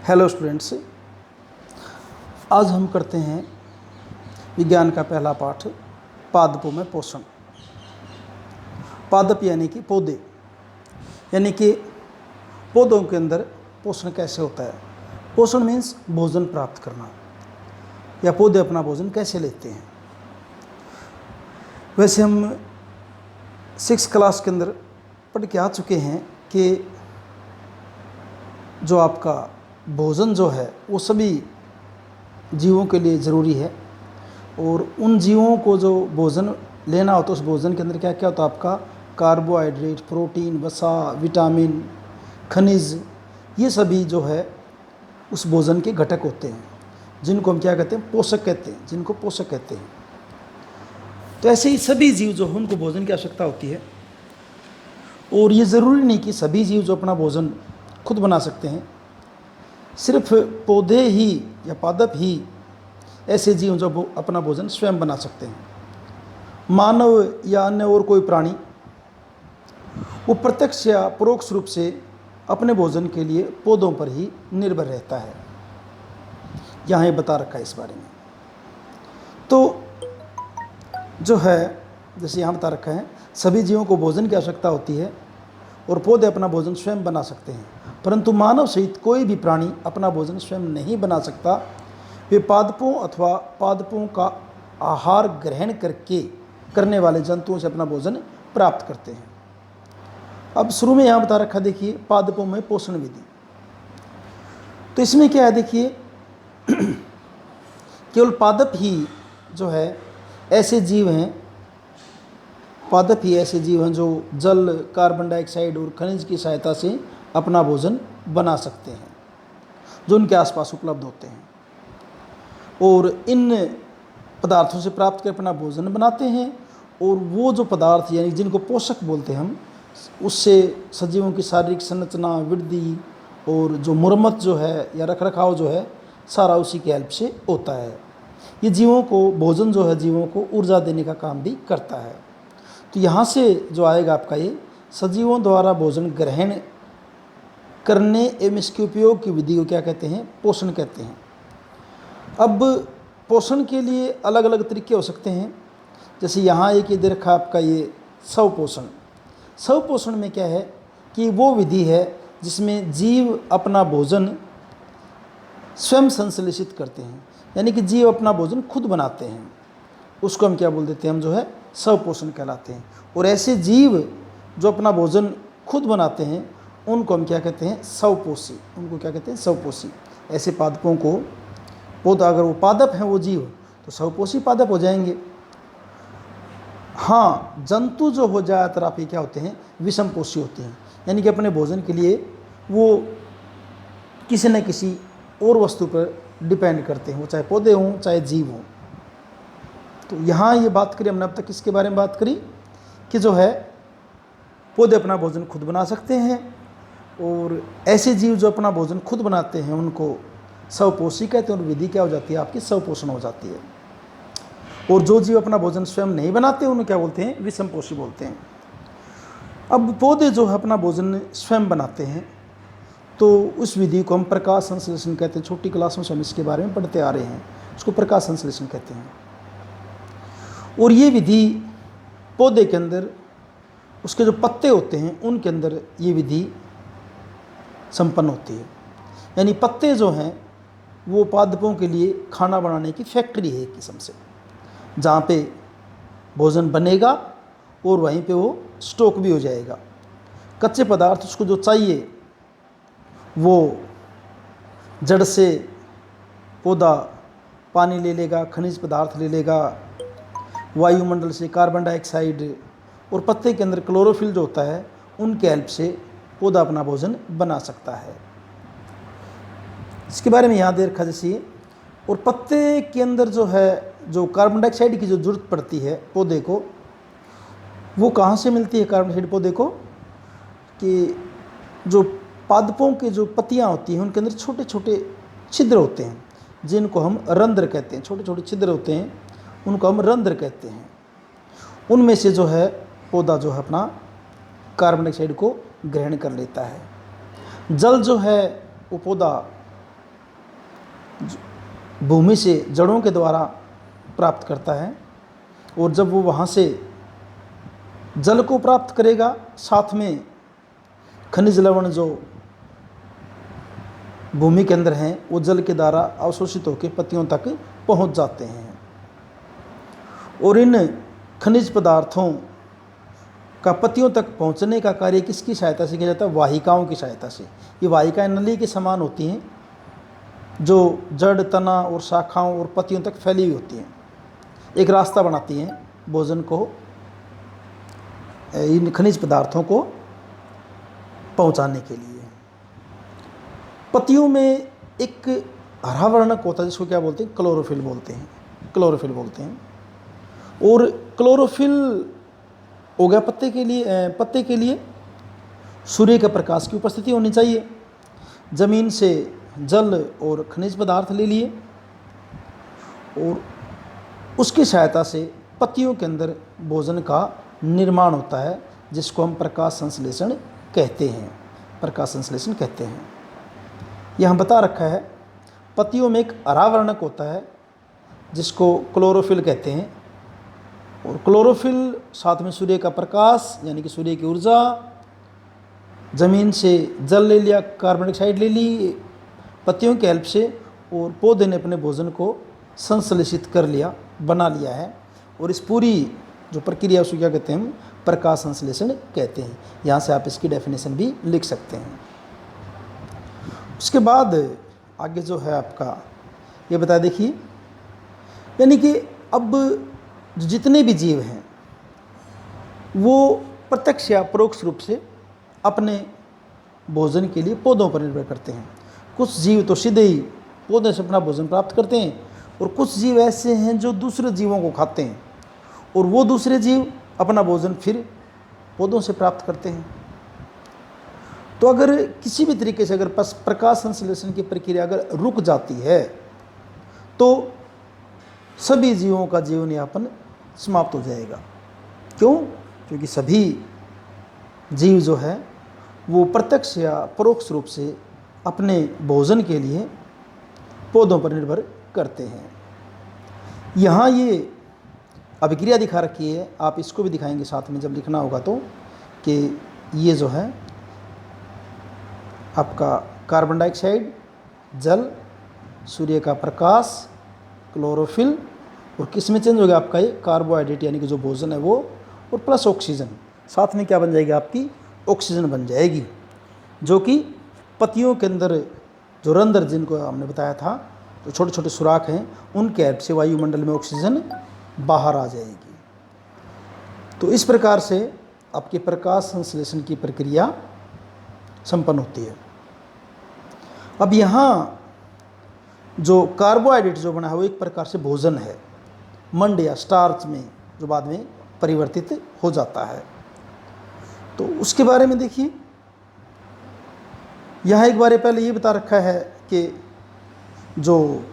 Hello students, आज हम करते हैं विज्ञान का पहला पाठ पादपों में पोषण। पादप यानी कि पौधे, यानी कि पौधों के अंदर पोषण कैसे होता है। पोषण मीन्स भोजन प्राप्त करना, या पौधे अपना भोजन कैसे लेते हैं। वैसे हम 6th क्लास के अंदर पढ़ के आ चुके हैं कि जो आपका भोजन जो है वो सभी जीवों के लिए ज़रूरी है, और उन जीवों को जो भोजन लेना होता है उस भोजन के अंदर क्या क्या होता है आपका कार्बोहाइड्रेट, प्रोटीन, वसा, विटामिन, खनिज, ये सभी जो है उस भोजन के घटक होते हैं, जिनको हम क्या कहते हैं, पोषक कहते हैं, जिनको पोषक कहते हैं। तो ऐसे ही सभी जीव जो हैं उनको भोजन की आवश्यकता होती है, और ये ज़रूरी नहीं कि सभी जीव जो अपना भोजन खुद बना सकते हैं। सिर्फ पौधे ही या पादप ही ऐसे जीव जो अपना भोजन स्वयं बना सकते हैं। मानव या अन्य और कोई प्राणी वो प्रत्यक्ष या परोक्ष रूप से अपने भोजन के लिए पौधों पर ही निर्भर रहता है। यहाँ ये बता रखा है इस बारे में। तो जो है जैसे यहाँ बता रखा है, सभी जीवों को भोजन की आवश्यकता होती है और पौधे अपना भोजन स्वयं बना सकते हैं, परंतु मानव सहित कोई भी प्राणी अपना भोजन स्वयं नहीं बना सकता। वे पादपों अथवा पादपों का आहार ग्रहण करने वाले जंतुओं से अपना भोजन प्राप्त करते हैं। अब शुरू में यहाँ बता रखा, देखिए पादपों में पोषण विधि। तो इसमें क्या है, देखिए केवल पादप ही जो है ऐसे जीव हैं, पादप ही ऐसे जीव हैं जो जल, कार्बन डाइऑक्साइड और खनिज की सहायता से अपना भोजन बना सकते हैं, जो उनके आसपास उपलब्ध होते हैं, और इन पदार्थों से प्राप्त कर अपना भोजन बनाते हैं। और वो जो पदार्थ यानी जिनको पोषक बोलते हैं हम, उससे सजीवों की शारीरिक संरचना, वृद्धि और जो मुरम्मत जो है या रखरखाव जो है सारा उसी की हेल्प से होता है। ये जीवों को भोजन जो है जीवों को ऊर्जा देने का काम भी करता है। तो यहाँ से जो आएगा आपका ये सजीवों द्वारा भोजन ग्रहण करने एवं इसके उपयोग की विधि को क्या कहते हैं, पोषण कहते हैं। अब पोषण के लिए अलग अलग तरीके हो सकते हैं। जैसे यहाँ एक ये दे रखा आपका ये स्वपोषण। स्वपोषण में क्या है कि वो विधि है जिसमें जीव अपना भोजन स्वयं संश्लेषित करते हैं, यानी कि जीव अपना भोजन खुद बनाते हैं। उसको हम क्या बोल देते हैं, हम जो है स्वपोषण कहलाते हैं। और ऐसे जीव जो अपना भोजन खुद बनाते हैं उनको हम क्या कहते हैं, स्वपोषी। उनको क्या कहते हैं, स्वपोषी। ऐसे पादपों को पौधा, अगर वो पादप हैं वो जीव, तो स्वपोषी पादप हो जाएंगे। हाँ, जंतु जो हो ज़्यादातर आप ये क्या होते हैं, विषमपोषी होते हैं, यानी कि अपने भोजन के लिए वो किसी न किसी और वस्तु पर डिपेंड करते हैं, वो चाहे पौधे हों चाहे जीव हों। तो यहाँ ये बात करी हमने अब तक इसके बारे में बात करी कि जो है पौधे अपना भोजन खुद बना सकते हैं, और ऐसे जीव जो अपना भोजन खुद बनाते हैं उनको स्वपोषी कहते हैं, और विधि क्या हो जाती है आपकी, स्वपोषण हो जाती है। और जो जीव अपना भोजन स्वयं नहीं बनाते उन्हें क्या बोलते हैं, विषमपोषी बोलते हैं। अब पौधे जो है अपना भोजन स्वयं बनाते हैं, तो उस विधि को हम प्रकाश संश्लेषण कहते हैं। छोटी क्लास में हम इसके बारे में पढ़ते आ रहे हैं, उसको प्रकाश संश्लेषण कहते हैं। और ये विधि पौधे के अंदर उसके जो पत्ते होते हैं उनके अंदर ये विधि संपन्न होती है। यानी पत्ते जो हैं वो पादपों के लिए खाना बनाने की फैक्ट्री है एक किस्म से, जहाँ पे भोजन बनेगा और वहीं पे वो स्टॉक भी हो जाएगा। कच्चे पदार्थ उसको जो चाहिए वो जड़ से पौधा पानी ले लेगा, खनिज पदार्थ ले लेगा, वायुमंडल से कार्बन डाइऑक्साइड, और पत्ते के अंदर क्लोरोफिल जो होता है उनके हेल्प से पौधा अपना भोजन बना सकता है। इसके बारे में यहाँ दे रखा जैसे। और पत्ते के अंदर जो है जो कार्बन डाइऑक्साइड की जो जरूरत पड़ती है पौधे को, वो कहाँ से मिलती है कार्बन डाइऑक्साइड पौधे को, कि जो पादपों के जो पत्तियाँ होती हैं उनके अंदर छोटे छोटे छिद्र होते हैं, जिनको हम रंध्र कहते हैं। छोटे छोटे छिद्र होते हैं, उनको हम रंध्र कहते हैं। उनमें से जो है पौधा जो है अपना कार्बन डाइऑक्साइड को ग्रहण कर लेता है। जल जो है वो पौधा भूमि से जड़ों के द्वारा प्राप्त करता है, और जब वो वहाँ से जल को प्राप्त करेगा, साथ में खनिज लवण जो भूमि के अंदर हैं वो जल के द्वारा अवशोषित होकर पत्तियों तक पहुँच जाते हैं। और इन खनिज पदार्थों का पत्तियों तक पहुंचने का कार्य किसकी सहायता से किया जाता है? वाहिकाओं की सहायता से। ये वाहिकाएं नली के समान होती हैं जो जड़, तना और शाखाओं और पत्तियों तक फैली हुई होती हैं, एक रास्ता बनाती हैं भोजन को, इन खनिज पदार्थों को पहुंचाने के लिए। पत्तियों में एक हरा वर्णक होता है जिसको क्या बोलते हैं? क्लोरोफिल बोलते हैं, क्लोरोफिल बोलते हैं। और क्लोरोफिल हो गया पत्ते के लिए सूर्य के प्रकाश की उपस्थिति होनी चाहिए, ज़मीन से जल और खनिज पदार्थ ले लिए, और उसकी सहायता से पत्तियों के अंदर भोजन का निर्माण होता है, जिसको हम प्रकाश संश्लेषण कहते हैं। प्रकाश संश्लेषण कहते हैं। यहाँ बता रखा है पत्तियों में एक हरा वर्णक होता है जिसको क्लोरोफिल कहते हैं, और क्लोरोफिल साथ में सूर्य का प्रकाश यानी कि सूर्य की ऊर्जा, ज़मीन से जल ले लिया, कार्बन डाइऑक्साइड ले ली पत्तियों की हेल्प से, और पौधे ने अपने भोजन को संश्लेषित कर लिया, बना लिया है। और इस पूरी जो प्रक्रिया उसको क्या कहते हैं? हम प्रकाश संश्लेषण कहते हैं। यहाँ से आप इसकी डेफिनेशन भी लिख सकते हैं। उसके बाद आगे जो है आपका ये बता देखिए, यानी कि अब जितने भी जीव हैं वो प्रत्यक्ष या परोक्ष रूप से अपने भोजन के लिए पौधों पर निर्भर करते हैं। कुछ जीव तो सीधे ही पौधे से अपना भोजन प्राप्त करते हैं, और कुछ जीव ऐसे हैं जो दूसरे जीवों को खाते हैं, और वो दूसरे जीव अपना भोजन फिर पौधों से प्राप्त करते हैं। तो अगर किसी भी तरीके से अगर प्रकाश संश्लेषण की प्रक्रिया अगर रुक जाती है तो सभी जीवों का जीवन यापन समाप्त हो जाएगा। क्यों? क्योंकि सभी जीव जो है वो प्रत्यक्ष या परोक्ष रूप से अपने भोजन के लिए पौधों पर निर्भर करते हैं। यहाँ ये अभिक्रिया दिखा रखी है, आप इसको भी दिखाएंगे साथ में जब लिखना होगा तो, कि ये जो है आपका कार्बन डाइऑक्साइड, जल, सूर्य का प्रकाश, क्लोरोफिल, और किस में चेंज हो गया आपका ये कार्बोहाइड्रेट यानी कि जो भोजन है वो, और प्लस ऑक्सीजन, साथ में क्या बन जाएगी आपकी? ऑक्सीजन बन जाएगी, जो कि पत्तियों के अंदर जो रंध्र जिनको हमने बताया था, जो छोटे छोटे सुराख हैं, उनके हेल्प से वायुमंडल में ऑक्सीजन बाहर आ जाएगी। तो इस प्रकार से आपके प्रकाश संश्लेषण की प्रक्रिया संपन्न होती है। अब यहाँ जो कार्बोहाइड्रेट जो बना है वो एक प्रकार से भोजन है, मंड या स्टार्च में जो बाद में परिवर्तित हो जाता है। तो उसके बारे में देखिए, यहाँ एक बार पहले ये बता रखा है कि जो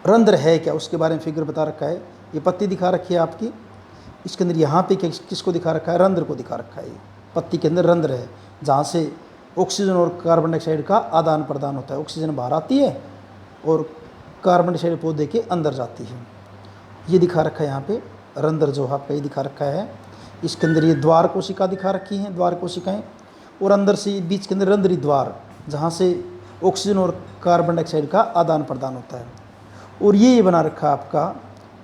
रंध्र है क्या, उसके बारे में फिगर बता रखा है। ये पत्ती दिखा रखी है आपकी, इसके अंदर यहाँ पे किसको दिखा रखा है? रंध्र को दिखा रखा है। पत्ती के अंदर रंध्र है जहाँ से ऑक्सीजन और कार्बन डाइऑक्साइड का आदान प्रदान होता है। ऑक्सीजन बाहर आती है और कार्बन डाइऑक्साइड पौधे के अंदर जाती है। ये दिखा रखा है यहाँ पे रंध्र जो आपका ये दिखा रखा है। इसके अंदर ये द्वार कोशिका दिखा रखी हैं, द्वार कोशिकाएँ, और अंदर से बीच के अंदर रंध्री द्वार जहाँ से ऑक्सीजन और कार्बन डाइऑक्साइड का आदान प्रदान होता है। और ये बना रखा है आपका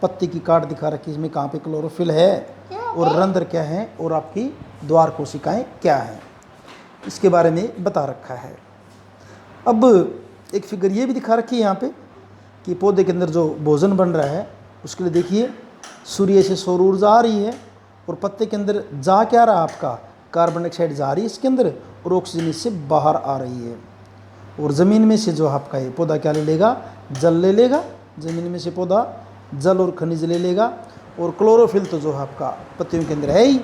पत्ती की काट दिखा रखी है, इसमें कहाँ पे क्लोरोफिल है और रंध्र क्या है और आपकी द्वार कोशिकाएँ क्या हैं, इसके बारे में बता रखा है। अब एक फिगर ये भी दिखा रखी है यहाँ पे कि पौधे के अंदर जो भोजन बन रहा है उसके लिए देखिए सूर्य से सौर ऊर्जा आ रही है, और पत्ते के अंदर जा क्या रहा आपका? कार्बन डाइऑक्साइड जा रही है इसके अंदर, और ऑक्सीजन इससे बाहर आ रही है। और ज़मीन में से जो आपका ये पौधा क्या ले लेगा? जल ले लेगा। ज़मीन में से पौधा जल और खनिज ले लेगा, और क्लोरोफिल तो जो है आपका पत्तियों के अंदर है ही।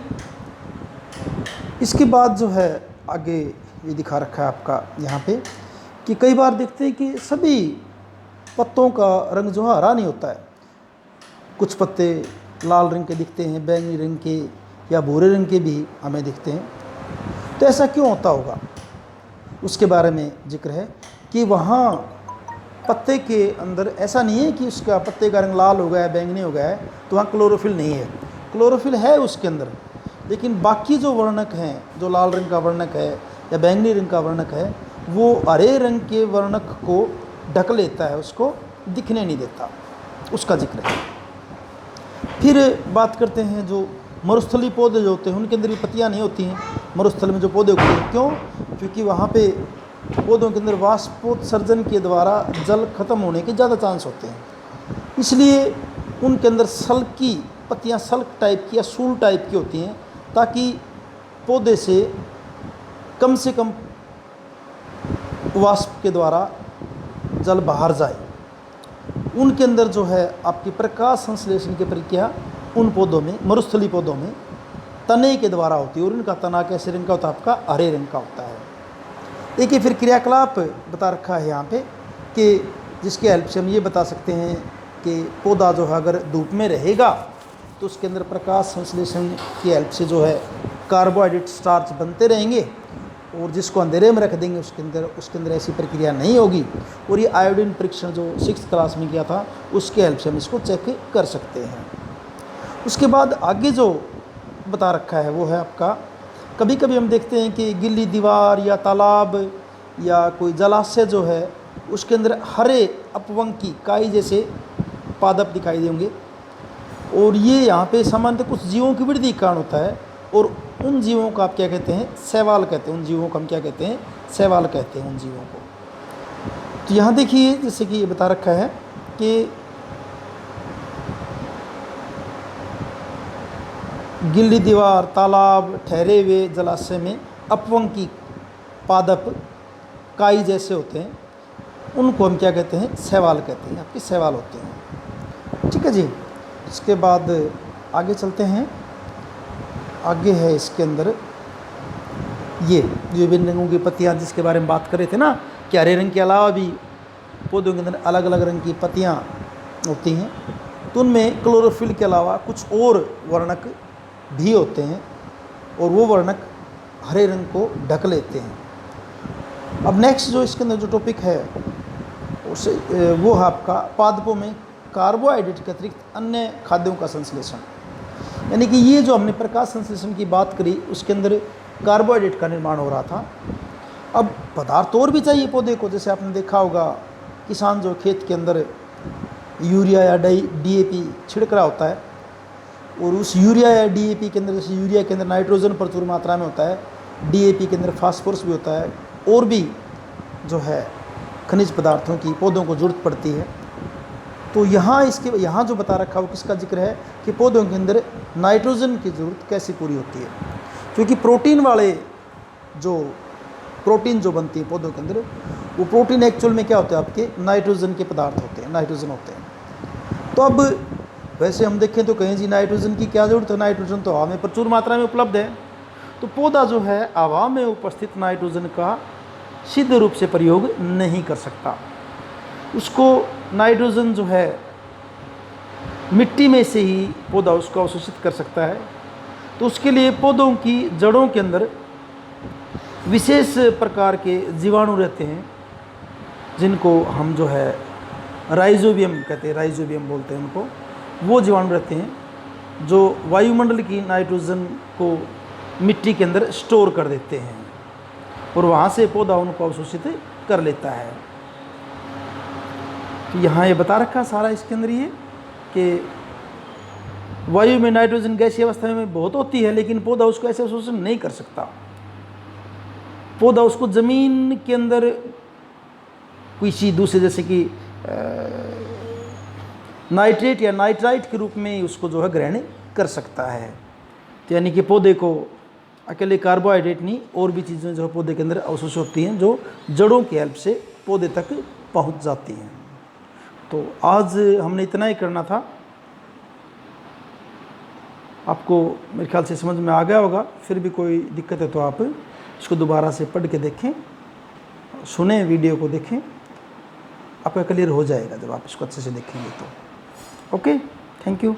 इसके बाद जो है आगे ये दिखा रखा है आपका यहाँ पे कि कई बार देखते हैं कि सभी पत्तों का रंग जो है हरा नहीं होता है। कुछ पत्ते लाल रंग के दिखते हैं, बैंगनी रंग के या भूरे रंग के भी हमें दिखते हैं। तो ऐसा क्यों होता होगा? उसके बारे में जिक्र है कि वहाँ पत्ते के अंदर ऐसा नहीं है कि उसका पत्ते का रंग लाल हो गया है, बैंगनी हो गया है, तो वहाँ क्लोरोफिल नहीं है। क्लोरोफिल है उसके अंदर, लेकिन बाकी जो वर्णक हैं, जो लाल रंग का वर्णक है या बैंगनी रंग का वर्णक है, वो हरे रंग के वर्णक को ढक लेता है, उसको दिखने नहीं देता, उसका जिक्र है। फिर बात करते हैं जो मरुस्थली पौधे जो होते हैं, उनके अंदर भी पत्तियाँ नहीं होती हैं। मरुस्थल में जो पौधे उगते हैं, क्यों? क्योंकि वहाँ पे पौधों के अंदर वाष्पोत्सर्जन के द्वारा जल खत्म होने के ज़्यादा चांस होते हैं, इसलिए उनके अंदर सल्की पत्तियाँ सल्क टाइप की या सूल टाइप की होती हैं, ताकि पौधे से कम वाष्प के द्वारा जल बाहर जाए। उनके अंदर जो है आपकी प्रकाश संश्लेषण की प्रक्रिया उन पौधों में, मरुस्थली पौधों में तने के द्वारा होती है, और उनका तना कैसे रंग का होता है? आपका हरे रंग का होता है। एक ही फिर क्रियाकलाप बता रखा है यहाँ पे कि जिसके हेल्प से हम ये बता सकते हैं कि पौधा जो है अगर धूप में रहेगा तो उसके अंदर प्रकाश संश्लेषण की हेल्प से जो है कार्बोहाइड्रेट स्टार्च बनते रहेंगे, और जिसको अंधेरे में रख देंगे उसके अंदर ऐसी प्रक्रिया नहीं होगी। और ये आयोडीन परीक्षण जो 6th क्लास में किया था, उसके हेल्प से हम इसको चेक कर सकते हैं। उसके बाद आगे जो बता रखा है वो है आपका, कभी कभी हम देखते हैं कि गिल्ली दीवार या तालाब या कोई जलाशय जो है, उसके अंदर हरे अपवंकी काई जैसे पादप दिखाई देंगे, और ये यहाँ पे सामान्यतः कुछ जीवों की वृद्धि के कारण होता है, और उन जीवों को आप क्या कहते हैं? शैवाल कहते हैं। उन जीवों को हम क्या कहते हैं? शैवाल कहते हैं उन जीवों को। तो यहाँ देखिए, जैसे कि ये बता रखा है कि गिल्ली दीवार, तालाब, ठहरे हुए जलाशय में अपवंकी पादप काई जैसे होते हैं, उनको हम क्या कहते हैं? शैवाल कहते हैं, आपके शैवाल होते हैं। ठीक है जी। इसके बाद आगे चलते हैं। आगे है इसके अंदर ये विभिन्न रंगों की पत्तियाँ, जिसके बारे में बात कर रहे थे ना, कि हरे रंग के अलावा भी पौधों के अंदर अलग अलग रंग की पत्तियाँ होती हैं, तो उनमें क्लोरोफिल के अलावा कुछ और वर्णक भी होते हैं, और वो वर्णक हरे रंग को ढक लेते हैं। अब नेक्स्ट जो इसके अंदर जो टॉपिक है उसे वो है आपका पादपों में कार्बोहाइड्रेट के अतिरिक्त अन्य खाद्यों का संश्लेषण। यानी कि ये जो हमने प्रकाश संश्लेषण की बात करी, उसके अंदर कार्बोहाइड्रेट का निर्माण हो रहा था। अब पदार्थ और भी चाहिए पौधे को, जैसे आपने देखा होगा किसान जो खेत के अंदर यूरिया या DAP छिड़क रहा होता है, और उस यूरिया या DAP के अंदर, जैसे यूरिया के अंदर नाइट्रोजन प्रचुर मात्रा में होता है, DAP के अंदर फास्फोरस भी होता है, और भी जो है खनिज पदार्थों की पौधों को जरूरत पड़ती है। तो यहाँ जो बता रखा है वो किसका जिक्र है कि पौधों के अंदर नाइट्रोजन की ज़रूरत कैसे पूरी होती है। क्योंकि प्रोटीन जो बनती है पौधों के अंदर, वो प्रोटीन एक्चुअल में क्या होते हैं? आपके नाइट्रोजन के पदार्थ होते हैं, नाइट्रोजन होते हैं। तो अब वैसे हम देखें तो कहें जी नाइट्रोजन की क्या ज़रूरत है? नाइट्रोजन तो हवा में प्रचुर मात्रा में उपलब्ध है। तो पौधा जो है हवा में उपस्थित नाइट्रोजन का सिद्ध रूप से प्रयोग नहीं कर सकता। उसको नाइट्रोजन जो है मिट्टी में से ही पौधा उसको अवशोषित कर सकता है। तो उसके लिए पौधों की जड़ों के अंदर विशेष प्रकार के जीवाणु रहते हैं, जिनको हम जो है राइजोबियम कहते हैं, राइजोबियम बोलते हैं उनको। वो जीवाणु रहते हैं जो वायुमंडल की नाइट्रोजन को मिट्टी के अंदर स्टोर कर देते हैं, और वहाँ से पौधा उनको अवशोषित कर लेता है। तो यहाँ ये बता रखा सारा इसके अंदर ये कि वायु में नाइट्रोजन गैसीय अवस्था में बहुत होती है, लेकिन पौधा उसको ऐसे अवशोषण नहीं कर सकता। पौधा उसको ज़मीन के अंदर किसी दूसरे, जैसे कि नाइट्रेट या नाइट्राइट के रूप में उसको जो है ग्रहण कर सकता है। तो यानी कि पौधे को अकेले कार्बोहाइड्रेट नहीं, और भी चीज़ें जो है पौधे के अंदर अवशोषित होती हैं, जो जड़ों की हेल्प से पौधे तक पहुंच जाती हैं। तो आज हमने इतना ही करना था। आपको मेरे ख्याल से समझ में आ गया होगा। फिर भी कोई दिक्कत है तो आप इसको दोबारा से पढ़ के देखें, सुने, वीडियो को देखें, आपका क्लियर हो जाएगा जब आप इसको अच्छे से देखेंगे तो। Okay, thank you.